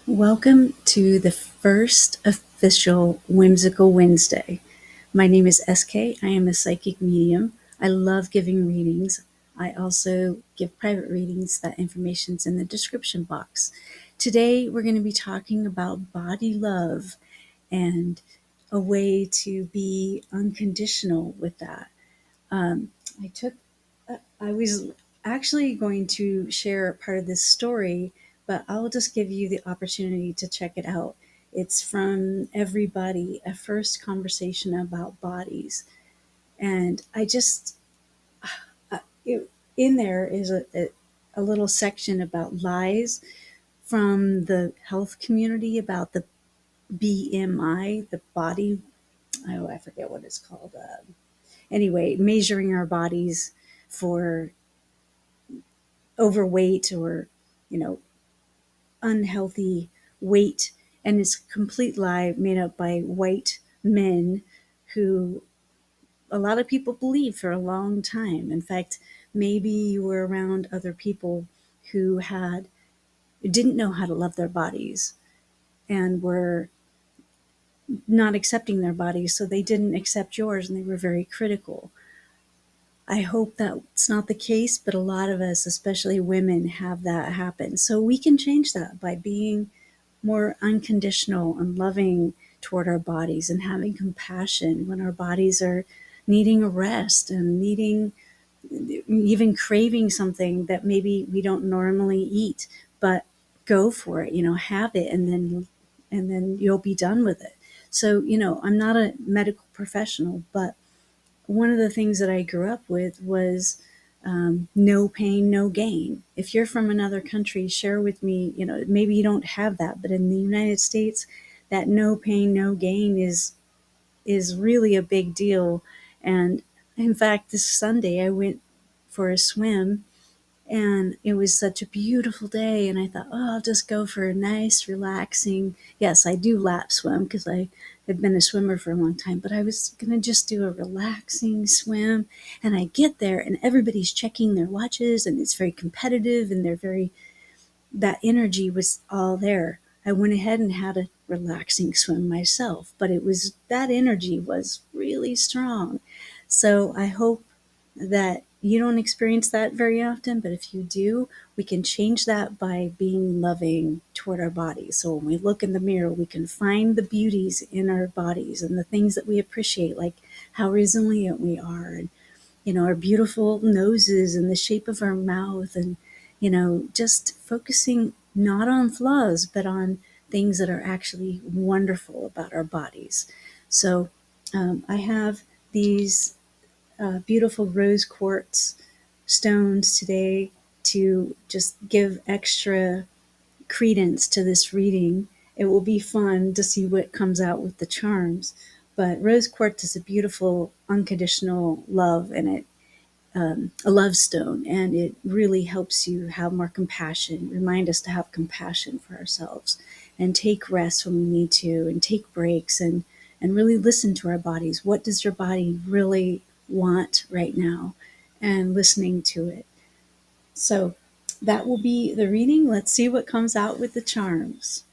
Welcome to the first official Whimsical Wednesday. My name is SK. I am a psychic medium. I love giving readings. I also give private readings. That information's in the description box. Today, we're going to be talking about body love and a way to be unconditional with that. Um, I took, I was actually going to share part of this story, but I'll just give you the opportunity to check it out. It's from Everybody, a first conversation about bodies. And I just, it, in there is a little section about lies from the health community about the BMI, the body, oh, I forget what it's called. Anyway, measuring our bodies for overweight or, you know, unhealthy weight. And it's a complete lie made up by white men who a lot of people believed for a long time. In fact, maybe you were around other people who didn't know how to love their bodies and were not accepting their bodies, so they didn't accept yours and they were very critical. I hope that's not the case, but a lot of us, especially women, have that happen. So we can change that by being more unconditional and loving toward our bodies and having compassion when our bodies are needing a rest and needing, even craving something that maybe we don't normally eat, but go for it, have it, and then you'll be done with it. So, I'm not a medical professional, but one of the things that I grew up with was no pain, no gain. If you're from another country, share with me, maybe you don't have that, but in the United States, that no pain, no gain is really a big deal. And in fact, this Sunday I went for a swim and it was such a beautiful day. And I thought, oh, I'll just go for a nice, relaxing. Yes, I do lap swim because I had been a swimmer for a long time, but I was going to just do a relaxing swim. And I get there and everybody's checking their watches and it's very competitive and that energy was all there. I went ahead and had a relaxing swim myself, but that energy was really strong. So I hope that you don't experience that very often, but if you do, we can change that by being loving toward our bodies. So when we look in the mirror, we can find the beauties in our bodies and the things that we appreciate, like how resilient we are, and our beautiful noses and the shape of our mouth, and just focusing not on flaws, but on things that are actually wonderful about our bodies. So I have these beautiful rose quartz stones today to just give extra credence to this reading. It will be fun to see what comes out with the charms. But rose quartz is a beautiful unconditional love, and a love stone, and it really helps you have more compassion. Remind us to have compassion for ourselves, and take rest when we need to, and take breaks, and really listen to our bodies. What does your body really want right now? And listening to it. So that will be the reading. Let's see what comes out with the charms.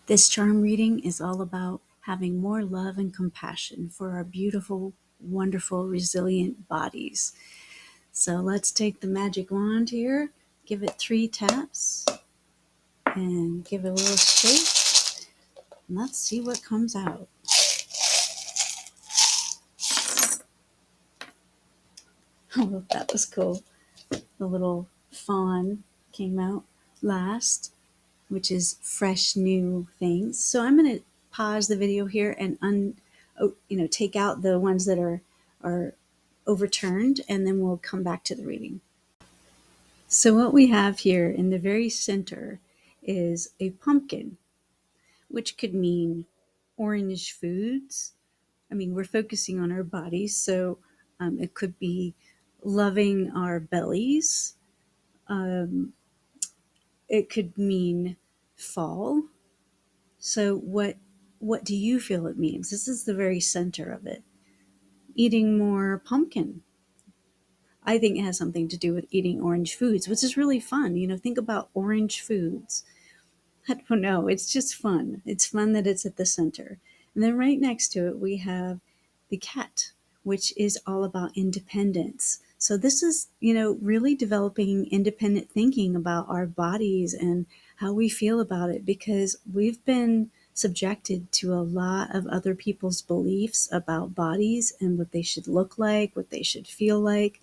This charm reading is all about having more love and compassion for our beautiful, wonderful, resilient bodies. So let's take the magic wand here, give it 3 taps, and give it a little shake. And let's see what comes out. Oh, that was cool. The little fawn came out last, which is fresh new things. So I'm going to pause the video here and take out the ones that are overturned, and then we'll come back to the reading. So what we have here in the very center is a pumpkin, which could mean orange foods. I mean, we're focusing on our bodies, so it could be loving our bellies. Um, it could mean fall. So what do you feel it means? This is the very center of it. Eating more pumpkin. I think it has something to do with eating orange foods, which is really fun. Think about orange foods. I don't know. It's just fun. It's fun that it's at the center. And then right next to it, we have the cat, which is all about independence. So this is, really developing independent thinking about our bodies and how we feel about it, because we've been subjected to a lot of other people's beliefs about bodies and what they should look like, what they should feel like,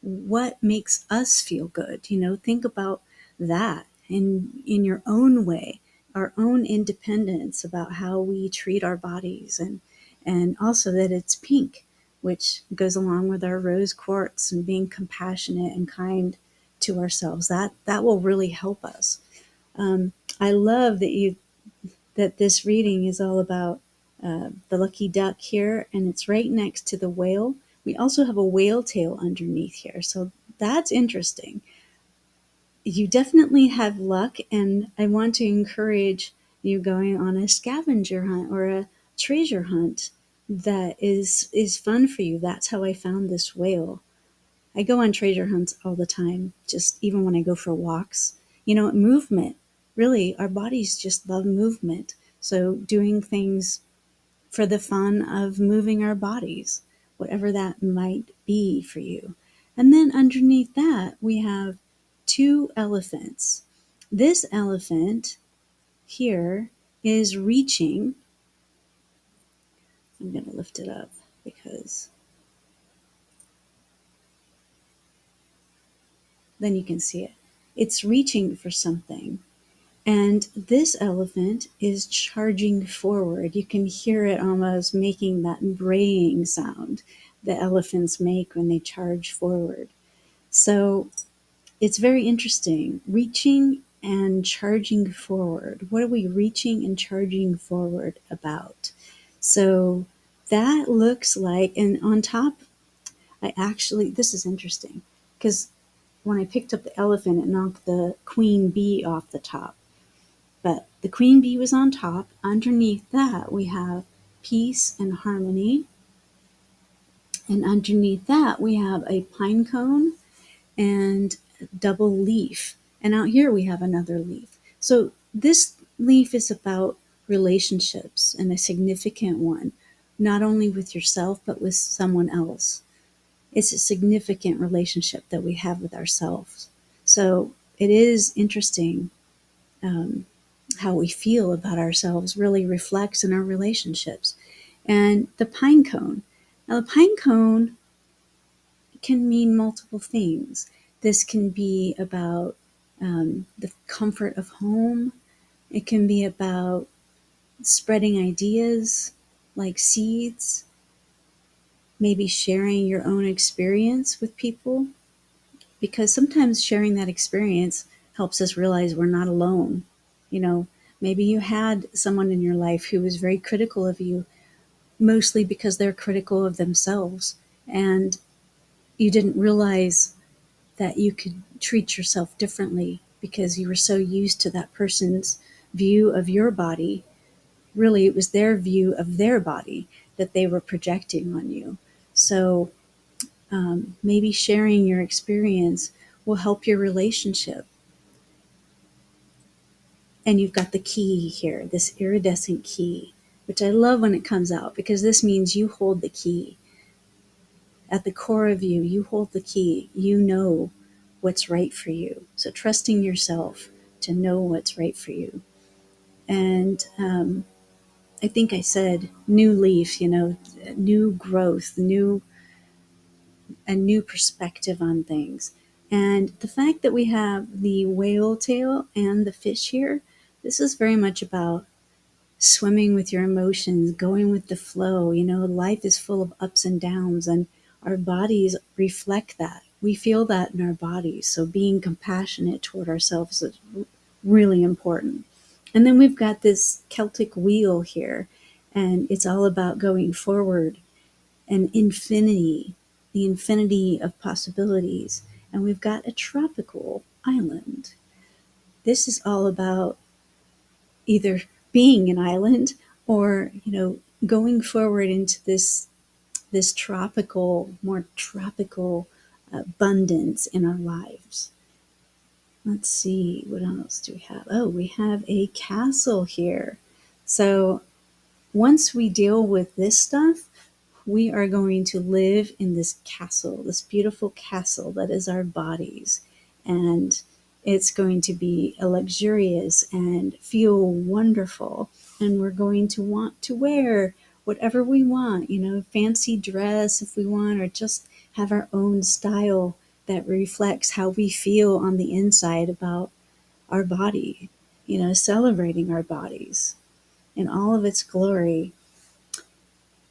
what makes us feel good. Think about that in your own way, our own independence about how we treat our bodies, and also that it's pink, which goes along with our rose quartz and being compassionate and kind to ourselves. That will really help us. I love that this reading is all about the lucky duck here, and it's right next to the whale. We also have a whale tail underneath here, so that's interesting. You definitely have luck, and I want to encourage you going on a scavenger hunt or a treasure hunt that is fun for you. That's how I found this whale. I go on treasure hunts all the time, just even when I go for walks. Movement. Really, our bodies just love movement. So doing things for the fun of moving our bodies, whatever that might be for you. And then underneath that, we have two elephants. This elephant here is reaching. I'm going to lift it up because then you can see it. It's reaching for something. And this elephant is charging forward. You can hear it almost making that braying sound that elephants make when they charge forward. So it's very interesting. Reaching and charging forward. What are we reaching and charging forward about? So that looks like, and on top, this is interesting because when I picked up the elephant, it knocked the queen bee off the top. But the queen bee was on top. Underneath that, we have peace and harmony. And underneath that, we have a pine cone and double leaf. And out here, we have another leaf. So this leaf is about relationships, and a significant one, not only with yourself, but with someone else. It's a significant relationship that we have with ourselves. So it is interesting. How we feel about ourselves really reflects in our relationships. And the pine cone. Now, the pine cone can mean multiple things. This can be about the comfort of home. It can be about spreading ideas like seeds, maybe sharing your own experience with people, because sometimes sharing that experience helps us realize we're not alone. You know, maybe you had someone in your life who was very critical of you, mostly because they're critical of themselves, and you didn't realize that you could treat yourself differently because you were so used to that person's view of your body. Really, it was their view of their body that they were projecting on you. So maybe sharing your experience will help your relationship. And you've got the key here, this iridescent key, which I love when it comes out, because this means you hold the key. At the core of you, you hold the key. You know what's right for you. So trusting yourself to know what's right for you. And I think I said new leaf, new growth, a new perspective on things. And the fact that we have the whale tail and the fish here, this is very much about swimming with your emotions, going with the flow. Life is full of ups and downs, and our bodies reflect that. We feel that in our bodies. So being compassionate toward ourselves is really important. And then we've got this Celtic wheel here, and it's all about going forward and infinity, the infinity of possibilities. And we've got a tropical island. This is all about either being an island or, going forward into this more tropical abundance in our lives. Let's see, what else do we have? Oh, we have a castle here. So once we deal with this stuff, we are going to live in this castle, this beautiful castle that is our bodies. And it's going to be luxurious and feel wonderful. And we're going to want to wear whatever we want, fancy dress if we want, or just have our own style that reflects how we feel on the inside about our body, celebrating our bodies in all of its glory.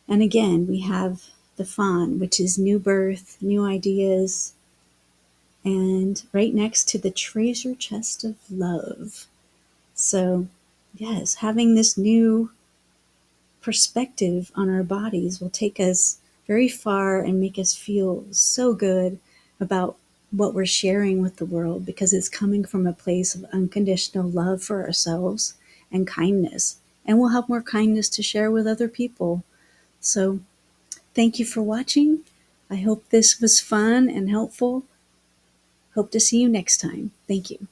And again, we have the fawn, which is new birth, new ideas, and right next to the treasure chest of love. So, yes, having this new perspective on our bodies will take us very far and make us feel so good about what we're sharing with the world, because it's coming from a place of unconditional love for ourselves and kindness. And we'll have more kindness to share with other people. So, thank you for watching. I hope this was fun and helpful. Hope to see you next time. Thank you.